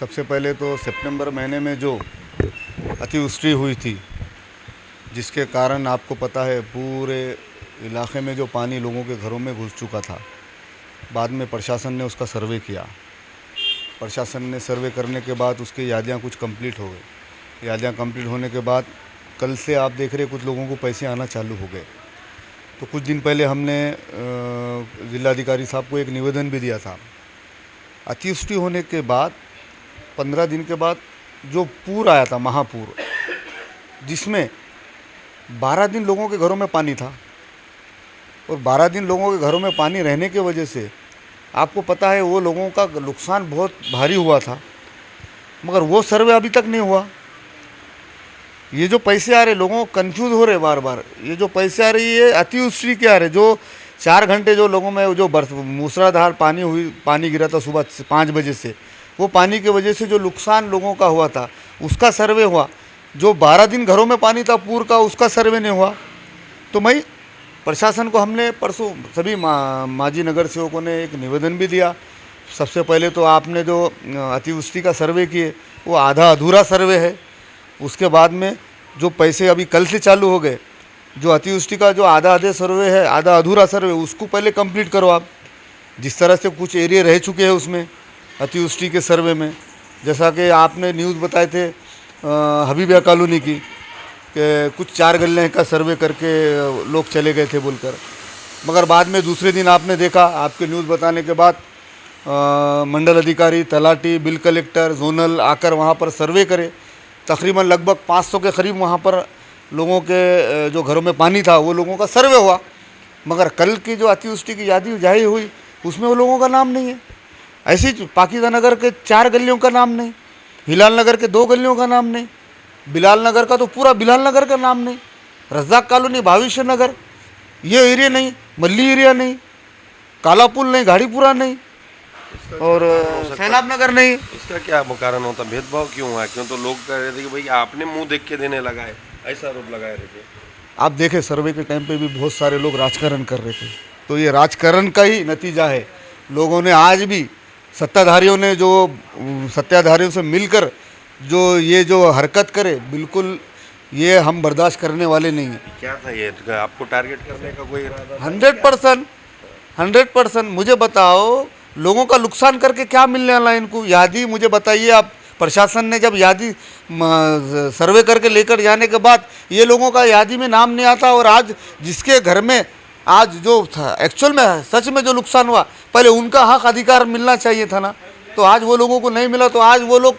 सबसे पहले तो सितंबर महीने में जो अतिवृष्टि हुई थी, जिसके कारण आपको पता है पूरे इलाके में जो पानी लोगों के घरों में घुस चुका था। बाद में प्रशासन ने उसका सर्वे किया। प्रशासन ने सर्वे करने के बाद उसकी यादियाँ कुछ कंप्लीट हो गई। यादियाँ कंप्लीट होने के बाद कल से आप देख रहे कुछ लोगों को पैसे आना चालू हो गए। तो कुछ दिन पहले हमने जिलाधिकारी साहब को एक निवेदन भी दिया था। अतिवृष्टि होने के बाद 15 दिन के बाद जो पूर आया था, महापूर, जिसमें 12 दिन लोगों के घरों में पानी था और 12 दिन लोगों के घरों में पानी रहने की वजह से आपको पता है वो लोगों का नुकसान बहुत भारी हुआ था, मगर वो सर्वे अभी तक नहीं हुआ। ये जो पैसे आ रहे, लोगों को कन्फ्यूज़ हो रहे बार बार, ये जो पैसे आ रही है अतिवृष्टि के आ रहे, जो 4 घंटे जो लोगों में जो मूसलाधार पानी गिरा था सुबह 5 बजे से, वो पानी की वजह से जो नुकसान लोगों का हुआ था उसका सर्वे हुआ। जो 12 दिन घरों में पानी था पूर का, उसका सर्वे नहीं हुआ। तो मैं प्रशासन को हमने परसों सभी माजी नगर सेवकों ने एक निवेदन भी दिया। सबसे पहले तो आपने जो अतिवृष्टि का सर्वे किए वो आधा अधूरा सर्वे है। उसके बाद में जो पैसे अभी कल से चालू हो गए, जो अतिवृष्टि का जो आधा सर्वे है, आधा अधूरा सर्वे, उसको पहले कंप्लीट करो आप। जिस तरह से कुछ एरिया रह चुके हैं उसमें अतिवृष्टि के सर्वे में, जैसा कि आपने न्यूज़ बताए थे हबीबिया कॉलोनी की, कि कुछ 4 गलियाँ का सर्वे करके लोग चले गए थे बोलकर, मगर बाद में दूसरे दिन आपने देखा, आपके न्यूज़ बताने के बाद मंडल अधिकारी, तलाटी, बिल कलेक्टर, जोनल आकर वहाँ पर सर्वे करे। तकरीबन लगभग 500 के करीब वहाँ पर लोगों के जो घरों में पानी था वो लोगों का सर्वे हुआ, मगर कल की जो अतिवृष्टि की यादी जारी हुई उसमें वो लोगों का नाम नहीं है। ऐसी पाकिजा नगर के 4 गलियों का नाम नहीं, हिलाल नगर के 2 गलियों का नाम नहीं, बिलाल नगर का तो पूरा बिलाल नगर का नाम नहीं, रज्जाक कॉलोनी, भविष्य नगर, ये एरिया नहीं, मल्ली एरिया नहीं, काला पुल नहीं, गाड़ीपुरा नहीं और सैलाब नगर नहीं। इसका क्या कारण होता, भेदभाव क्यों हुआ? क्यों तो लोग कह रहे थे कि भाई आपने मुंह देख के देने लगा है, ऐसा आरोप लगाए रहे थे। आप देखें सर्वे के टाइम पे भी बहुत सारे लोग राजकारण कर रहे थे, तो ये राजकारण का ही नतीजा है। लोगों ने आज भी सत्ताधारियों ने जो सत्ताधारियों से मिलकर जो ये जो हरकत करे, बिल्कुल ये हम बर्दाश्त करने वाले नहीं हैं। क्या था ये, आपको टारगेट करने का कोई इरादा? 100%। मुझे बताओ लोगों का नुकसान करके क्या मिलने वाला है इनको? यादी मुझे बताइए आप। प्रशासन ने जब यादी सर्वे करके लेकर जाने के बाद ये लोगों का यादी में नाम नहीं आता, और आज जिसके घर में आज जो था एक्चुअल में सच में जो नुकसान हुआ, पहले उनका हक अधिकार मिलना चाहिए था ना। तो आज वो लोगों को नहीं मिला, तो आज वो लोग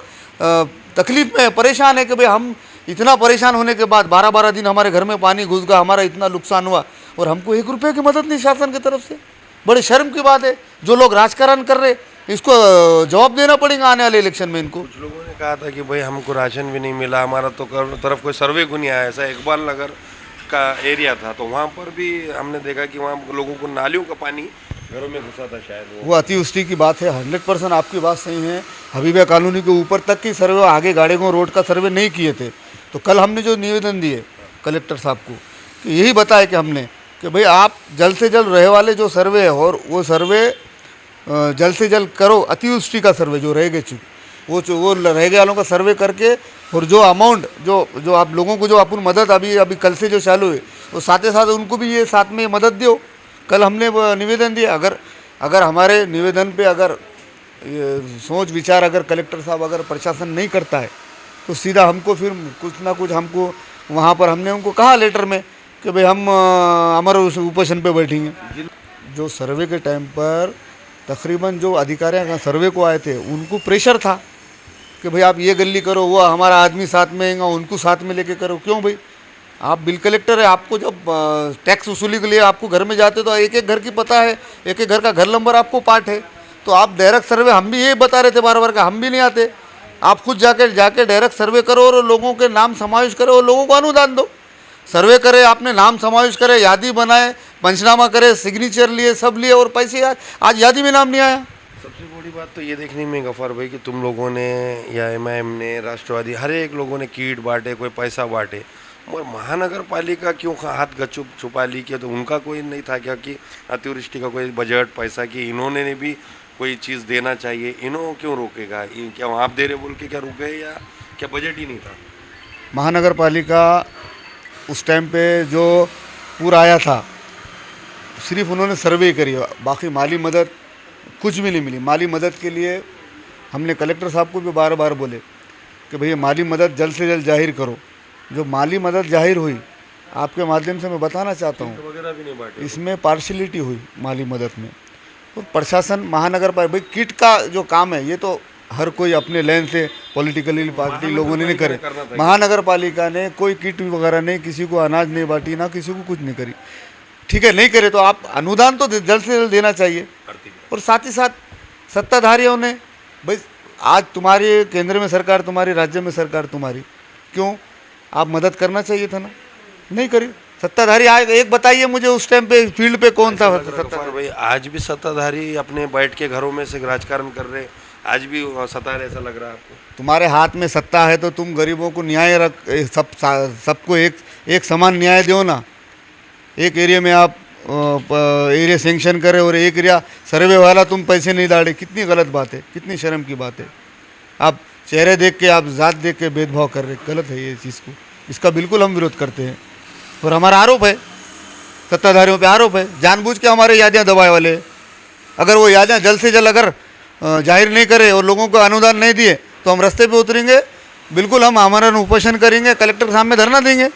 तकलीफ में परेशान है कि भाई हम इतना परेशान होने के बाद 12-12 दिन हमारे घर में पानी घुस गया, हमारा इतना नुकसान हुआ और हमको 1 रुपये की मदद नहीं शासन की तरफ से। बड़े शर्म की बात है। जो लोग राजकारण कर रहे इसको जवाब देना पड़ेगा आने वाले इलेक्शन में इनको। कुछ लोगों ने कहा था कि भाई हमको राशन भी नहीं मिला, हमारा तो तरफ कोई सर्वे को नहीं आया। ऐसा इकबाल नगर का एरिया था, तो वहाँ पर भी हमने देखा कि वहाँ लोगों को नालियों का पानी घरों में घुसा था। शायद वो अतिवृष्टि की बात है। 100% आपकी बात सही है। हबीबिया कॉलोनी के ऊपर तक की सर्वे, आगे गाड़ियों रोड का सर्वे नहीं किए थे। तो कल हमने जो निवेदन दिए कलेक्टर साहब को, कि यही बताया कि हमने कि भाई आप जल्द से जल्द रहे वाले जो सर्वे है, और वो सर्वे जल्द से जल्द करो। अतिवृष्टि का सर्वे जो रह गए वो रह गए वालों का सर्वे करके, और जो अमाउंट जो आप लोगों को जो अपन मदद अभी कल से जो चालू है, वो साथ ही साथ उनको भी ये साथ में मदद दो। कल हमने निवेदन दिया। अगर हमारे निवेदन पे अगर सोच विचार अगर कलेक्टर साहब अगर प्रशासन नहीं करता है, तो सीधा हमको फिर कुछ ना कुछ हमको वहाँ पर हमने उनको कहा लेटर में कि भाई हम अमर उपोषण पे बैठेंगे। जो सर्वे के टाइम पर तकरीबन जो अधिकारी सर्वे को आए थे उनको प्रेशर था कि भाई आप ये गली करो, वो हमारा आदमी साथ में आएगा, उनको साथ में लेके करो। क्यों भाई, आप बिल कलेक्टर है, आपको जब टैक्स वसूली के लिए आपको घर में जाते तो एक एक घर की पता है, एक एक घर का घर नंबर आपको पाठ है। तो आप डायरेक्ट सर्वे, हम भी ये बता रहे थे बार बार का, हम भी नहीं आते। आप खुद जाके डायरेक्ट सर्वे करो और लोगों के नाम समावेश करो और लोगों को अनुदान दो। सर्वे करे, आपने नाम समावेश करे, यादी बनाए, पंचनामा करे, सिग्नेचर लिए, सब लिए, और पैसे आज यादी में नाम नहीं आया। सबसे बड़ी बात तो ये देखने में गफार भाई कि तुम लोगों ने या एमआईएम ने, राष्ट्रवादी, हर एक लोगों ने किट बांटे, कोई पैसा बांटे, और महानगर पालिका क्यों हाथ छुपा ली? कि तो उनका कोई नहीं था क्या कि अतिवृष्टि का कोई बजट पैसा, कि इन्होंने भी कोई चीज़ देना चाहिए, इन्हों क्यों रोकेगा? ये क्या आप दे रहे बोल के क्या रुक गए, या क्या बजट ही नहीं था? महानगर पालिका उस टाइम पे जो पूरा आया था, सिर्फ उन्होंने सर्वे करी, बाकी माली मदद कुछ भी नहीं मिली। माली मदद के लिए हमने कलेक्टर साहब को भी बार बार बोले कि भैया माली मदद जल्द से जल्द जाहिर करो। जो माली मदद जाहिर हुई, आपके माध्यम से मैं बताना चाहता हूँ, वगैरह भी नहीं बांटे। इसमें पार्शलिटी हुई माली मदद में। और प्रशासन महानगर पालिका, भाई किट का जो काम है ये तो हर कोई अपने लेन से पॉलिटिकली पार्टी लोगों ने नहीं करे। महानगर पालिका ने कोई किट वगैरह नहीं, किसी को अनाज नहीं बांटी, ना किसी को कुछ नहीं करी। ठीक है, नहीं करे तो आप अनुदान तो जल्द से जल्द देना चाहिए। और साथ ही साथ सत्ताधारियों ने, भाई आज तुम्हारी केंद्र में सरकार तुम्हारी, राज्य में सरकार तुम्हारी, क्यों आप मदद करना चाहिए था ना, नहीं करी सत्ताधारी। आज एक बताइए मुझे उस टाइम पे फील्ड पे कौन था गफ्फार भाई, आज भी सत्ताधारी अपने बैठ के घरों में से राजकारण कर रहे, आज भी सत्ता है, ऐसा लग रहा है आपको? तुम्हारे हाथ में सत्ता है तो तुम गरीबों को न्याय सबको एक समान न्याय दो ना। एक एरिया में आप एरिया सेंक्शन करे और एक एरिया सर्वे वाला तुम पैसे नहीं डाले, कितनी गलत बात है, कितनी शर्म की बात है। आप चेहरे देख के, आप जात देख के भेदभाव कर रहे, गलत है ये चीज़ को, इसका बिल्कुल हम विरोध करते हैं। और हमारा आरोप है, सत्ताधारियों पे आरोप है, जानबूझ के हमारे यादियाँ दबाए वाले। अगर वो यादियाँ जल्द से जल्द अगर जाहिर नहीं करे और लोगों को अनुदान नहीं दिए तो हम रास्ते पे उतरेंगे, बिल्कुल हम आमरण उपोषण करेंगे, कलेक्टर सामने धरना देंगे।